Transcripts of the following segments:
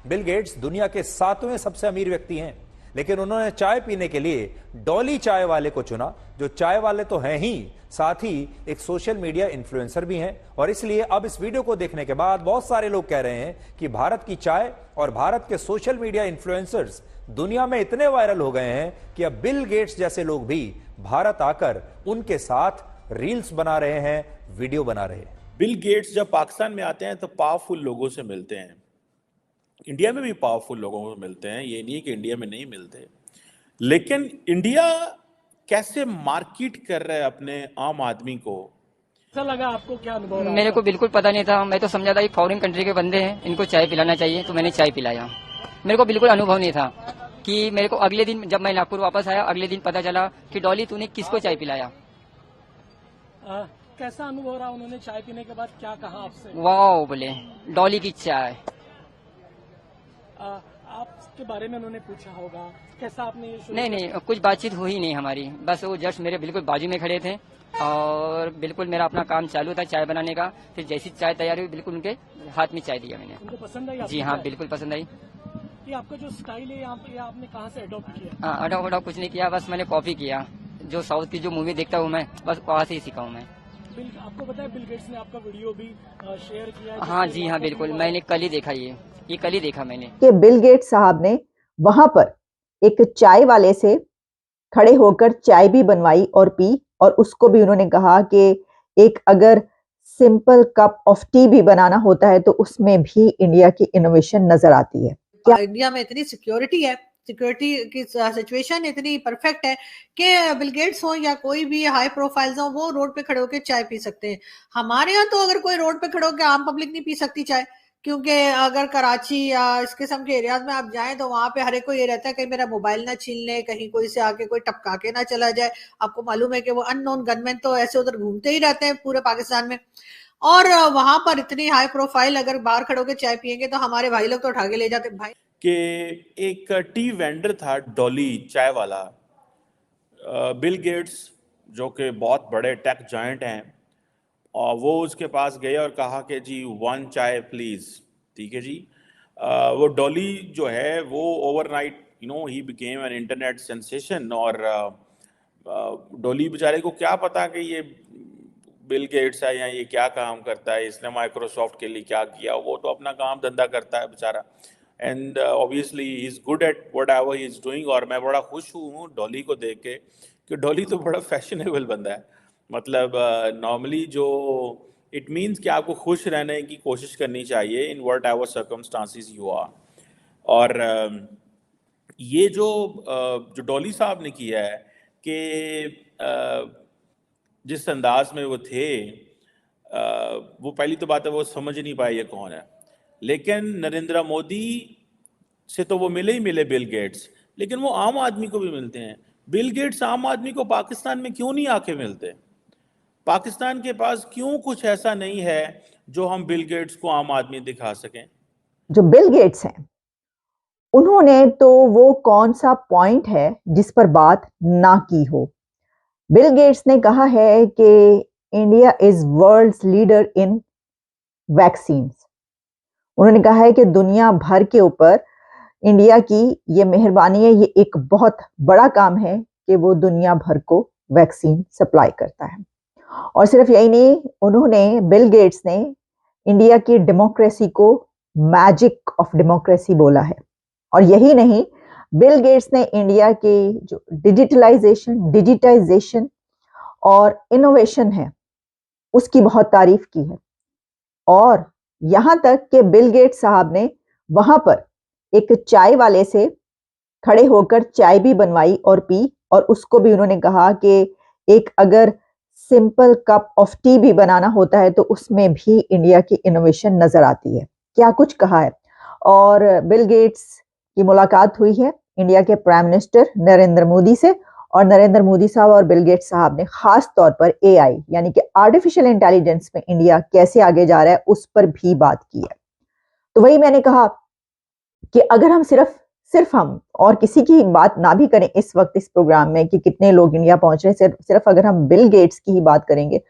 Bill Gates दुनिया के 7वें सबसे अमीर व्यक्ति हैं, लेकिन उन्होंने चाय पीने के लिए डॉली चाय वाले को चुना, जो चाय वाले तो हैं ही, साथ ही एक सोशल मीडिया इन्फ्लुएंसर भी हैं। और इसलिए अब इस वीडियो को देखने के बाद बहुत सारे लोग कह रहे हैं कि भारत की चाय और भारत के सोशल मीडिया इन्फ्लुएंसर्स दुनिया में इतने वायरल हो गए हैं कि अब बिल गेट्स जैसे लोग भी भारत आकर उनके साथ रील्स बना रहे हैं, वीडियो बना रहे हैं। बिल गेट्स जब पाकिस्तान में आते हैं तो पावरफुल लोगों से मिलते हैं। इंडिया में भी पावरफुल लोगों को मिलते हैं, ये नहीं कि इंडिया में नहीं मिलते, लेकिन इंडिया कैसे मार्केट कर रहा है अपने आम आदमी को। कैसा लगा आपको, क्या अनुभव रहा? मेरे को बिल्कुल पता नहीं था, मैं तो समझा था कि फॉरेन कंट्री के बंदे हैं, इनको चाय पिलाना चाहिए, तो मैंने चाय पिलाया। मेरे को बिल्कुल अनुभव नहीं था कि मेरे को अगले दिन जब मैं नागपुर वापस आया, अगले दिन पता चला कि डॉली तूने किसको चाय पिलाया। कैसा अनुभव रहा? उन्होंने चाय पीने के बाद क्या कहा आपसे? वाह बोले, डॉली की चाय। आपके बारे में उन्होंने पूछा होगा, कैसा आपने ये शुरू? नहीं, कुछ बातचीत हुई नहीं हमारी, बस वो जस्ट मेरे बिल्कुल बाजू में खड़े थे और बिल्कुल मेरा अपना काम चालू था चाय बनाने का। फिर जैसी चाय तैयार हुई, बिल्कुल उनके हाथ में चाय दिया मैंने। उनको पसंद आई? जी हाँ, बिल्कुल पसंद आई। ये आपका जो स्टाइल है यहाँ पे, आपने कहाँ से अडॉप्ट किया? अडॉप्ट कुछ नहीं किया, बस मैंने कॉपी किया। जो साउथ की जो मूवी देखता हूँ मैं, बस वहाँ से ही सीखा हूँ मैं। आपको पता है बिल गेट्स ने आपका वीडियो भी शेयर किया? हाँ जी हाँ, बिल्कुल, मैंने कल ही देखा, ये कल ही देखा मैंने कि बिल गेट्स साहब ने वहां पर एक चाय वाले से खड़े होकर चाय भी बनवाई और पी, और उसको भी उन्होंने कहा कि एक अगर सिंपल कप ऑफ टी भी बनाना होता है तो उसमें भी इंडिया की इनोवेशन नजर आती है। क्या इंडिया में इतनी सिक्योरिटी है, सिक्योरिटी की सिचुएशन इतनी परफेक्ट है कि बिल गेट्स हो या कोई भी हाई प्रोफाइल्स हो, वो रोड पे खड़े होकर चाय पी सकते हैं। हमारे यहाँ तो अगर कोई रोड पे खड़े होकर, आम पब्लिक नहीं पी सकती चाय, क्योंकि अगर कराची या इस किस्म के एरियाज में आप जाएं तो वहां पे हर एक को ये रहता है कहीं मेरा मोबाइल ना छीन ले, कहीं कोई से आके कोई टपका के ना चला जाए। आपको मालूम है कि वो अननोन गनमैन तो ऐसे उधर घूमते ही रहते हैं पूरे पाकिस्तान में, और वहां पर इतनी हाई प्रोफाइल अगर बाहर खड़े होकर चाय पियेंगे तो हमारे भाई लोग तो उठा के ले जाते। भाई कि एक टी वेंडर था डॉली चाय वाला, बिल गेट्स जो कि बहुत बड़े टेक जायंट हैं, और वो उसके पास गए और कहा कि जी 1 चाय प्लीज़। ठीक है जी। वो डॉली जो है वो overnight he became an internet sensation. और डॉली बेचारे को क्या पता कि ये बिल गेट्स है या ये क्या काम करता है, इसने माइक्रोसॉफ्ट के लिए क्या किया। वो तो अपना काम धंधा करता है बेचारा, and obviously he is good at what ever he is doing. और मैं बड़ा खुश हूँ डॉली को देख के कि डॉली तो बड़ा फैशनेबल बंदा है। मतलब नॉर्मली जो इट मीन्स कि आपको खुश रहने की कोशिश करनी चाहिए in whatever circumstances you are. और ये जो डॉली साहब ने किया है कि जिस अंदाज में वो थे, वो पहली तो बात है वो समझ नहीं पाए ये कौन है। लेकिन नरेंद्र मोदी से तो वो मिले ही मिले बिल गेट्स, लेकिन वो आम आदमी को भी मिलते हैं। बिल गेट्स आम आदमी को पाकिस्तान में क्यों नहीं आके मिलते? पाकिस्तान के पास क्यों कुछ ऐसा नहीं है जो हम बिल गेट्स को आम आदमी दिखा सकें? जो बिल गेट्स हैं उन्होंने तो वो कौन सा पॉइंट है जिस पर बात ना की हो। बिल गेट्स ने कहा है कि India is world's leader in vaccines. उन्होंने कहा है कि दुनिया भर के ऊपर इंडिया की ये मेहरबानी है, ये एक बहुत बड़ा काम है कि वो दुनिया भर को वैक्सीन सप्लाई करता है। और सिर्फ यही नहीं, उन्होंने बिल गेट्स ने इंडिया की डेमोक्रेसी को मैजिक ऑफ डेमोक्रेसी बोला है। और यही नहीं, बिल गेट्स ने इंडिया की जो डिजिटाइजेशन और इनोवेशन है उसकी बहुत तारीफ की है। और यहां तक कि बिल गेट्स साहब ने वहां पर एक चाय वाले से खड़े होकर चाय भी बनवाई और पी, और उसको भी उन्होंने कहा कि एक अगर सिंपल कप ऑफ टी भी बनाना होता है तो उसमें भी इंडिया की इनोवेशन नजर आती है। क्या कुछ कहा है। और बिल गेट्स की मुलाकात हुई है इंडिया के प्राइम मिनिस्टर नरेंद्र मोदी से, और नरेंद्र मोदी साहब और बिल गेट्स साहब ने खास तौर पर एआई यानी कि आर्टिफिशियल इंटेलिजेंस में इंडिया कैसे आगे जा रहा है उस पर भी बात की है। तो वही मैंने कहा कि अगर हम सिर्फ हम और किसी की बात ना भी करें इस वक्त इस प्रोग्राम में कि कितने लोग इंडिया पहुंच रहे हैं, सिर्फ अगर हम बिल गेट्स की ही बात करेंगे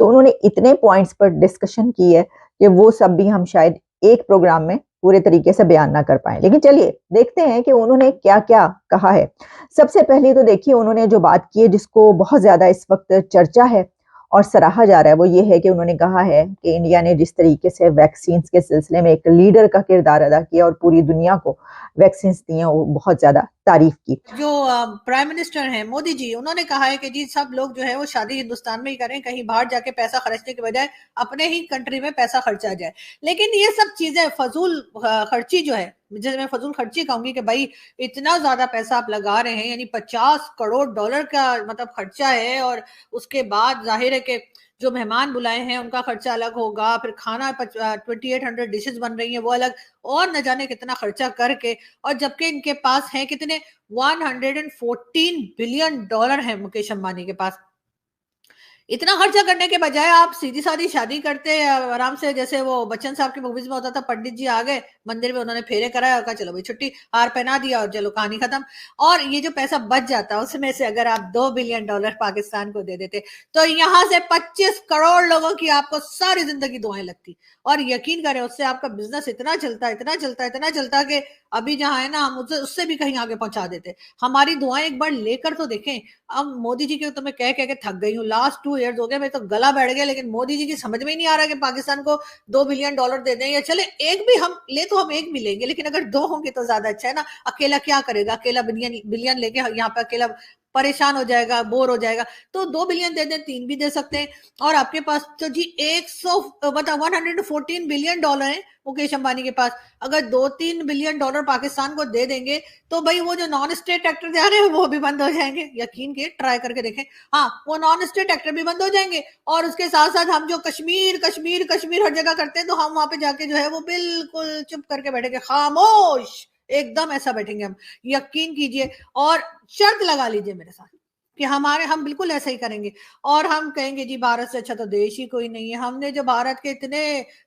तो उन्होंने इतने पॉइंट्स पर डिस्कशन की है कि वो सब भी हम शायद एक प्रोग्राम में पूरे तरीके से बयान ना कर पाए। लेकिन चलिए देखते हैं कि उन्होंने क्या क्या कहा है। सबसे पहले तो देखिए उन्होंने जो बात की है जिसको बहुत ज्यादा इस वक्त चर्चा है और सराहा जा रहा है, वो ये है कि उन्होंने कहा है कि इंडिया ने जिस तरीके से वैक्सीन के सिलसिले में एक लीडर का किरदार अदा किया और पूरी दुनिया को वैक्सीन दी हैं, वो बहुत ज्यादा तारीफ की। जो प्राइम मिनिस्टर हैं मोदी जी, उन्होंने कहा है कि जी सब लोग जो है वो शादी हिंदुस्तान में ही करें, कहीं बाहर जाके पैसा खर्चने के बजाय अपने ही कंट्री में पैसा खर्चा जाए। लेकिन ये सब चीजें फजूल खर्ची जो है, जिसे मैं फजूल खर्ची कहूंगी कि भाई इतना ज्यादा पैसा आप लगा रहे हैं, यानी 50 करोड़ डॉलर का मतलब खर्चा है, और उसके बाद जाहिर है कि जो मेहमान बुलाए हैं उनका खर्चा अलग होगा, फिर खाना 2800 डिशेस बन रही हैं वो अलग, और न जाने कितना खर्चा करके, और जबकि इनके पास है कितने 114 बिलियन डॉलर है मुकेश अंबानी के पास। इतना खर्चा करने के बजाय आप सीधी सादी शादी करते आराम से, जैसे वो बच्चन साहब की मूवीज में होता था, पंडित जी आ गए मंदिर में, उन्होंने फेरे कराया और कहा चलो भाई छुट्टी, हार पहना दिया और चलो कहानी खत्म। और ये जो पैसा बच जाता उसमें से अगर आप 2 बिलियन डॉलर पाकिस्तान को दे देते तो यहाँ से 25 करोड़ लोगों की आपको सारी जिंदगी दुआएं लगती, और यकीन करें उससे आपका बिजनेस इतना चलता इतना चलता इतना चलता कि अभी जहाँ है ना हम उससे भी कहीं आगे पहुंचा देते। हमारी दुआएं एक बार लेकर तो देखें। अब मोदी जी के तो मैं कह के थक गई हूँ, लास्ट 2 ईयर्स हो गए, मेरे तो गला बैठ गया, लेकिन मोदी जी की समझ में ही नहीं आ रहा कि पाकिस्तान को 2 बिलियन डॉलर दे दें, या चले एक भी हम ले तो हम एक भी लेंगे, लेकिन अगर 2 होंगे तो ज्यादा अच्छा है ना। अकेला क्या करेगा, अकेला बिलियन बिलियन लेके यहाँ पे अकेला परेशान हो जाएगा, बोर हो जाएगा। तो 2 बिलियन दे दें, 3 भी दे सकते हैं। और आपके पास तो जी 100 मतलब 114 बिलियन डॉलर है मुकेश अंबानी के पास। अगर 2-3 बिलियन डॉलर पाकिस्तान को दे देंगे तो भाई वो जो नॉन स्टेट एक्टर जा रहे हैं वो भी बंद हो जाएंगे, यकीन के ट्राई करके देखें। हाँ, वो नॉन स्टेट एक्टर भी बंद हो जाएंगे, और उसके साथ साथ हम जो कश्मीर कश्मीर कश्मीर हर जगह करते हैं, तो हम वहां पे जाके जो है वो बिल्कुल चुप करके बैठेंगे, खामोश एकदम ऐसा बैठेंगे हम, यकीन कीजिए। और शर्त लगा लीजिए मेरे साथ कि हम बिल्कुल ऐसा ही करेंगे, और हम कहेंगे जी भारत से अच्छा तो देश ही कोई नहीं है। हमने जो भारत के इतने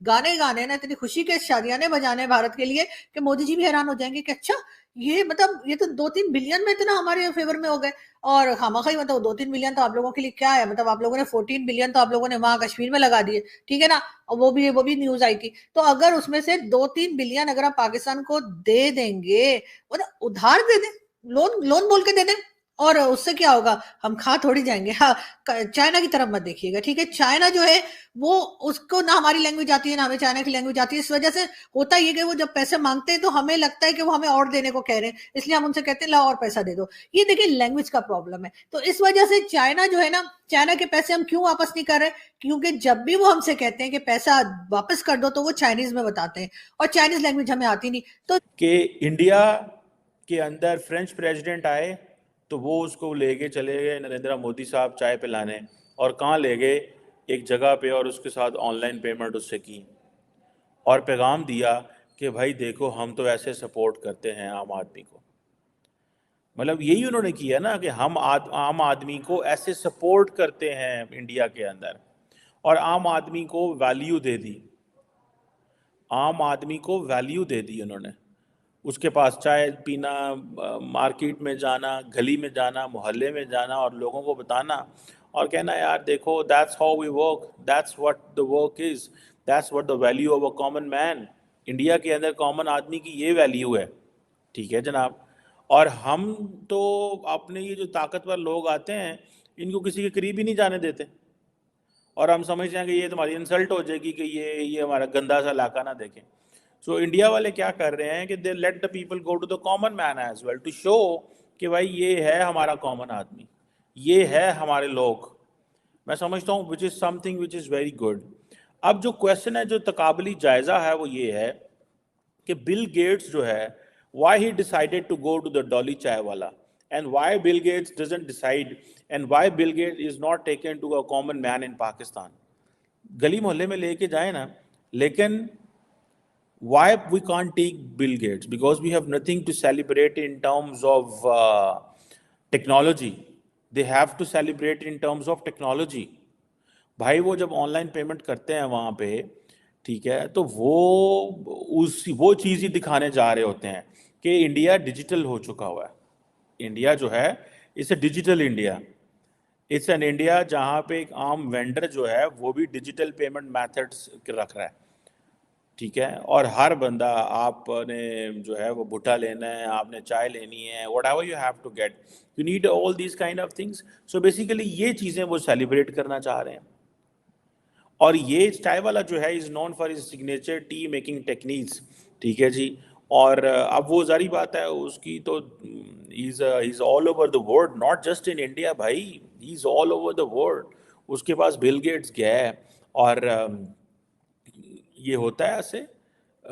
गाने गाने ना, इतनी खुशी के शादियाने बजाने भारत के लिए, कि मोदी जी भी हैरान हो जाएंगे कि अच्छा ये मतलब ये तो 2-3 बिलियन में इतना हमारे फेवर में हो गए, और खामखा मतलब 2-3 बिलियन तो आप लोगों के लिए क्या है, मतलब आप लोगों ने 14 बिलियन तो आप लोगों ने वहां कश्मीर में लगा दिए, ठीक है ना। और वो भी न्यूज आई थी। तो अगर उसमें से 2-3 बिलियन अगर आप पाकिस्तान को दे देंगे, मतलब उधार दे दें, लोन लोन बोल के दे दें, और उससे क्या होगा, हम खा थोड़ी जाएंगे। हाँ, चाइना की तरफ मत देखिएगा, ठीक है। चाइना जो है वो, उसको ना हमारी लैंग्वेज आती है ना हमें चाइना की लैंग्वेज आती है, इस वजह से होता ये कि वो जब पैसे मांगते हैं तो हमें लगता है कि वो हमें और देने को कह रहे हैं, इसलिए हम उनसे कहते हैं लाओ और पैसा दे दो। ये देखिए लैंग्वेज का प्रॉब्लम है। तो इस वजह से चाइना जो है ना, चाइना के पैसे हम क्यों वापस नहीं कर रहे, क्योंकि जब भी वो हमसे कहते हैं कि पैसा वापस कर दो तो वो चाइनीज में बताते हैं, और चाइनीज लैंग्वेज हमें आती नहीं। तो कि इंडिया के अंदर फ्रेंच प्रेसिडेंट आए तो वो उसको लेके चले गए नरेंद्र मोदी साहब चाय पिलाने, और कहाँ ले गए, एक जगह पे, और उसके साथ ऑनलाइन पेमेंट उससे की, और पैगाम दिया कि भाई देखो हम तो ऐसे सपोर्ट करते हैं आम आदमी को। मतलब यही उन्होंने किया ना कि हम आम आदमी को ऐसे सपोर्ट करते हैं इंडिया के अंदर, और आम आदमी को वैल्यू दे दी, आम आदमी को वैल्यू दे दी उन्होंने। उसके पास चाय पीना, मार्केट में जाना, गली में जाना, मोहल्ले में जाना, और लोगों को बताना और कहना यार देखो that's how we work, that's what the work is, that's what the value of a common man. India के अंदर कॉमन आदमी की ये वैल्यू है, ठीक है जनाब। और हम तो अपने ये जो ताकतवर लोग आते हैं इनको किसी के करीब ही नहीं जाने देते, और हम समझते हैं कि ये तुम्हारी इंसल्ट हो जाएगी कि ये हमारा गंदा सा इलाका ना देखें। सो इंडिया वाले क्या कर रहे हैं कि they let the people go to the common man as well, to show कि भाई ये है हमारा कॉमन आदमी, ये है हमारे लोग। मैं समझता हूँ which is something which is very good. अब जो क्वेश्चन है, जो तकाबली जायज़ा है, वो ये है कि बिल गेट्स जो है, why he decided to go to the Dolly Chai Wala, and why Bill Gates doesn't decide, and why Bill Gates is not taken to a common man in Pakistan. गली मोहल्ले में लेके जाए ना, लेकिन why we can't take Bill Gates? Because we have nothing to celebrate in terms of technology. They have to celebrate in terms of technology. भाई वो जब ऑनलाइन पेमेंट करते हैं वहाँ पे, ठीक है, तो वो चीज़ ही दिखाने जा रहे होते हैं कि इंडिया डिजिटल हो चुका हुआ है। इंडिया जो है it's a digital India, it's an India जहाँ पे एक आम वेंडर जो है वो भी डिजिटल पेमेंट मेथड्स रख रहा है। ठीक है, और हर बंदा, आपने जो है वो भुट्टा लेना है, आपने चाय लेनी है, whatever you have to get, you need all these kind of things. So basically ये चीज़ें वो सेलिब्रेट करना चाह रहे हैं। और ये चाय वाला जो है is known for his signature T making techniques, ठीक है जी। और अब वो जारी बात है उसकी तो is all over the world, not just in India भाई, he is all over the world. उसके पास बिल गेट्स गया है और ये होता है ऐसे।